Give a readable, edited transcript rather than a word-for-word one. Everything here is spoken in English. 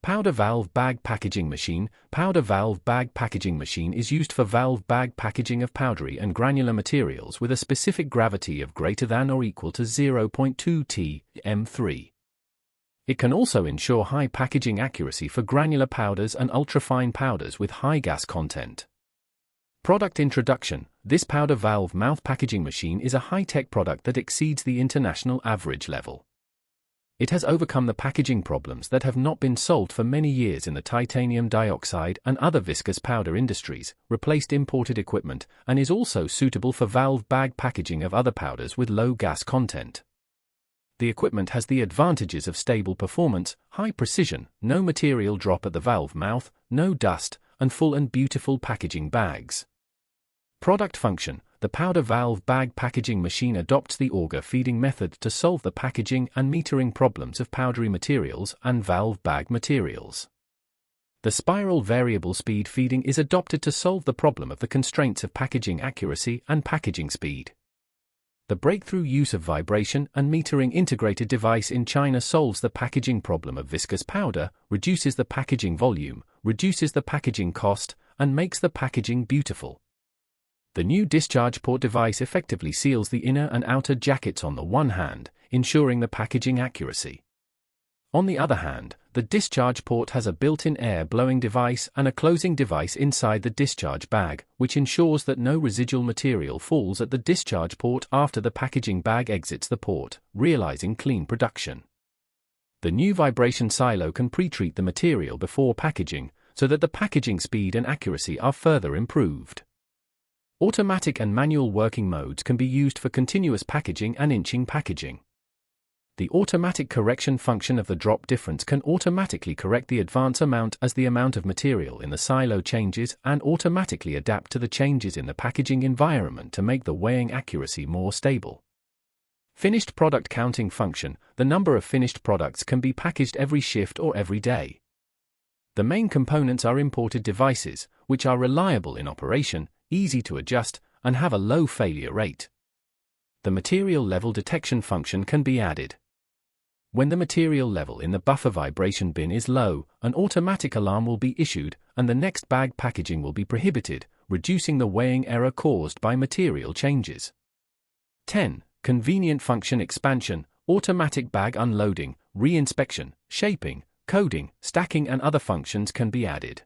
Powder valve bag packaging machine. Powder valve bag packaging machine is used for valve bag packaging of powdery and granular materials with a specific gravity of greater than or equal to 0.2 m3. It can also ensure high packaging accuracy for granular powders and ultrafine powders with high gas content. Product introduction. This powder valve mouth packaging machine is a high-tech product that exceeds the international average level. It has overcome the packaging problems that have not been solved for many years in the titanium dioxide and other viscous powder industries, replaced imported equipment, and is also suitable for valve bag packaging of other powders with low gas content. The equipment has the advantages of stable performance, high precision, no material drop at the valve mouth, no dust, and full and beautiful packaging bags. Product function. The powder valve bag packaging machine adopts the auger feeding method to solve the packaging and metering problems of powdery materials and valve bag materials. The spiral variable speed feeding is adopted to solve the problem of the constraints of packaging accuracy and packaging speed. The breakthrough use of vibration and metering integrated device in China solves the packaging problem of viscous powder, reduces the packaging volume, reduces the packaging cost, and makes the packaging beautiful. The new discharge port device effectively seals the inner and outer jackets on the one hand, ensuring the packaging accuracy. On the other hand, the discharge port has a built-in air-blowing device and a closing device inside the discharge bag, which ensures that no residual material falls at the discharge port after the packaging bag exits the port, realizing clean production. The new vibration silo can pre-treat the material before packaging, so that the packaging speed and accuracy are further improved. Automatic and manual working modes can be used for continuous packaging and inching packaging. The automatic correction function of the drop difference can automatically correct the advance amount as the amount of material in the silo changes and automatically adapt to the changes in the packaging environment to make the weighing accuracy more stable. Finished product counting function. The number of finished products can be packaged every shift or every day. The main components are imported devices, which are reliable in operation, easy to adjust, and have a low failure rate. The material level detection function can be added. When the material level in the buffer vibration bin is low, an automatic alarm will be issued, and the next bag packaging will be prohibited, reducing the weighing error caused by material changes. 10. Convenient function expansion. Automatic bag unloading, re-inspection, shaping, coding, stacking and other functions can be added.